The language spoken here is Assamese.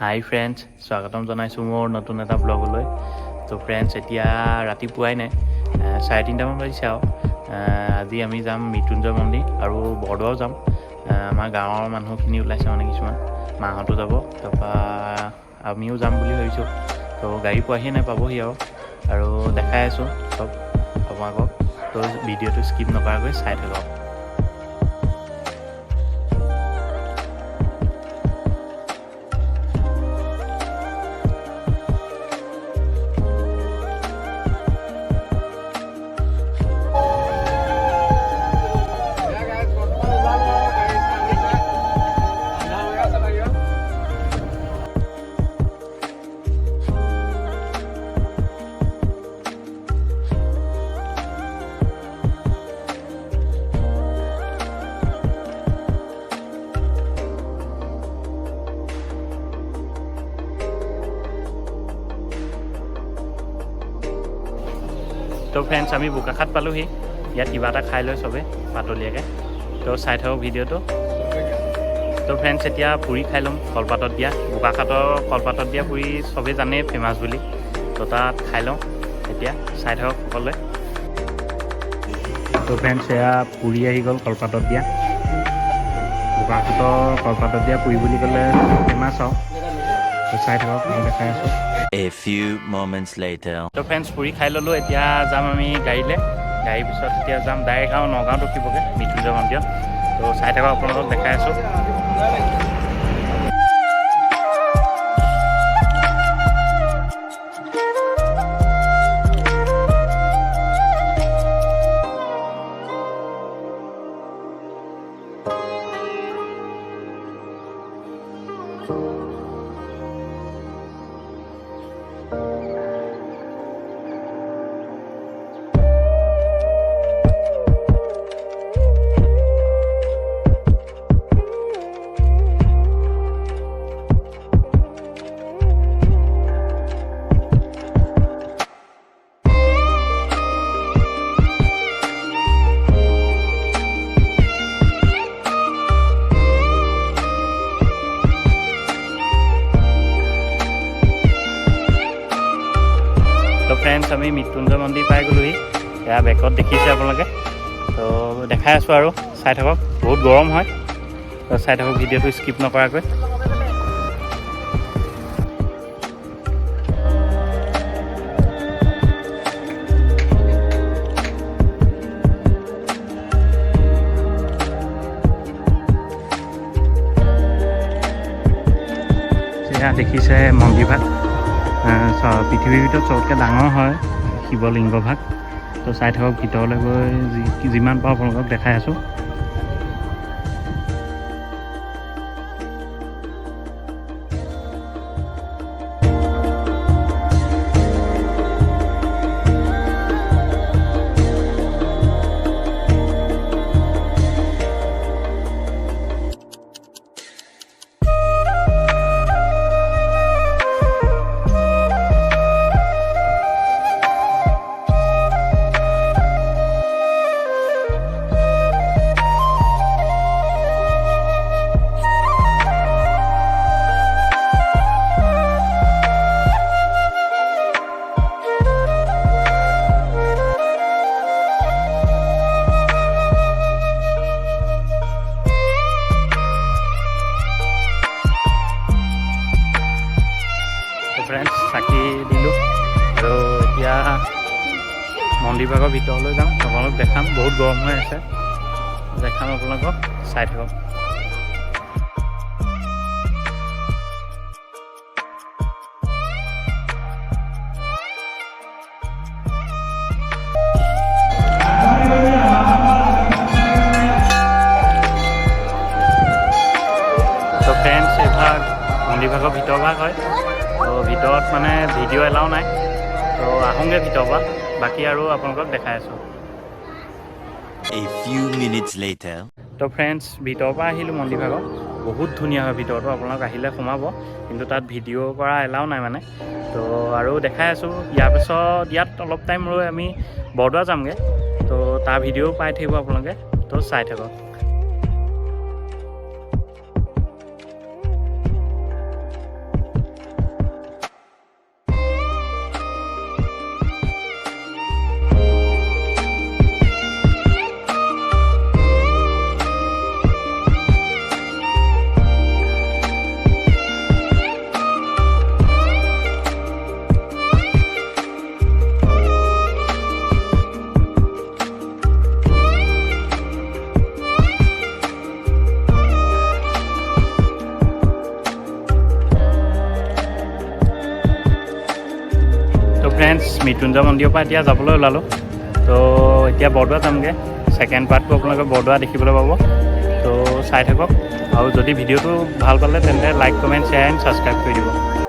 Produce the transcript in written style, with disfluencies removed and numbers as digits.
হাই ফ্ৰেণ্ডছ, স্বাগতম জনাইছোঁ মোৰ নতুন এটা ব্লগলৈ। তো ফ্ৰেণ্ডছ, এতিয়া ৰাতিপুৱাই নাই, 3:30মান বাজিছে আৰু আজি আমি যাম মৃত্যুঞ্জয় মন্দিৰ আৰু বৰদোৱাও যাম। আমাৰ গাঁৱৰ মানুহখিনি ওলাইছে মানে কিছুমান, মাহঁতো যাব, তাৰপৰা আমিও যাম বুলি ভাবিছোঁ। তো গাড়ী পোৱাহি নাই, পাবহি আৰু দেখাই আছোঁ চব আপোনালোকক। তো ভিডিঅ'টো স্কিপ নকৰাকৈ চাই থাকক। তো ফ্ৰেণ্ডছ, আমি বোকাখাট পালোহি। ইয়াত কিবা এটা খাই লৈ চবে পাতলীয়াকৈ। তো চাই থাকক ভিডিঅ'টো। তো ফ্ৰেণ্ডছ, এতিয়া পুৰি খাই ল'ম কলপাতত দিয়া। বোকাখাটৰ কলপাতত দিয়া পুৰি চবেই জানেই ফেমাছ বুলি। তো তাত খাই লওঁ, এতিয়া চাই থাকক সকলোৱে। তো ফ্ৰেণ্ডছ, এয়া পুৰি আহি গ'ল কলপাতত দিয়া। বোকাখাটৰ কলপাতত দিয়া পুৰি বুলি ক'লে ফেমাছ আৰু। তো চাই থাকক, মই দেখাই আছোঁ। A few moments later. তো ফ্ৰেণ্ডছ, পুৰি খাই ল'লোঁ। এতিয়া যাম আমি গাড়ীলৈ। গাড়ীৰ পিছত এতিয়া যাম ডাইৰেক্ট আৰু নগাঁৱত ৰখিবগৈ মৃত্যুঞ্জয় মন্দিৰত। তো চাই থাকক, আপোনালোকক দেখাই আছোঁ। তো ফ্ৰেণ্ডছ, আমি মৃত্যুঞ্জয় মন্দিৰ পাই গ'লোহি। এয়া বেকত দেখিছে আপোনালোকে। তো দেখাই আছোঁ আৰু চাই থাকক। বহুত গৰম হয়, তো চাই থাকক ভিডিঅ'টো স্কিপ নকৰাকৈ। এয়া দেখিছে মন্দিৰভাগ। পৃথিৱীৰ ভিতৰত চবতকৈ ডাঙৰ হয় শিৱলিংগ ভাগ। তো চাই থাকক, ভিতৰলৈ গৈ যিমান পাৰোঁ আপোনালোকক দেখাই আছোঁ। ফ্ৰেণ্ডছ, চাকি দিলোঁ আৰু এতিয়া মন্দিৰভাগৰ ভিতৰলৈ যাম। আপোনালোকক দেখাম, বহুত গৰম হৈ আছে, দেখাম আপোনালোকক, চাই থাকক। তো ফ্ৰেণ্ডছ, এইভাগ মন্দিৰভাগৰ ভিতৰ ভাগ হয়। তো ভিতৰত মানে ভিডিঅ' এলাও নাই। তো আহোঁগৈ ভিতৰৰ পৰা, বাকী আৰু আপোনালোকক দেখাই আছোঁ। A few minutes later. তো ফ্ৰেণ্ডছ, ভিতৰৰ পৰা আহিলোঁ মন্দিৰভাগত। বহুত ধুনীয়া হয় ভিতৰতো, আপোনালোক আহিলে সোমাব, কিন্তু তাত ভিডিঅ' কৰা এলাও নাই মানে। তো আৰু দেখাই আছোঁ। ইয়াৰ পিছত ইয়াত অলপ টাইম ৰৈ আমি বৰদোৱা যামগৈ। তো তাৰ ভিডিঅ'ও পাই থাকিব আপোনালোকে, তো চাই থাকক। ফ্ৰেণ্ডছ মৃত্যুঞ্জয় মন্দিৰৰ পৰা এতিয়া যাবলৈ ওলালোঁ তো এতিয়া বৰদোৱা যামগৈ ছেকেণ্ড পাৰ্টটো আপোনালোকে বৰদোৱা দেখিবলৈ পাব তো চাই থাকক আৰু যদি ভিডিঅ'টো ভাল পালে তেন্তে like comment share and subscribe কৰি দিব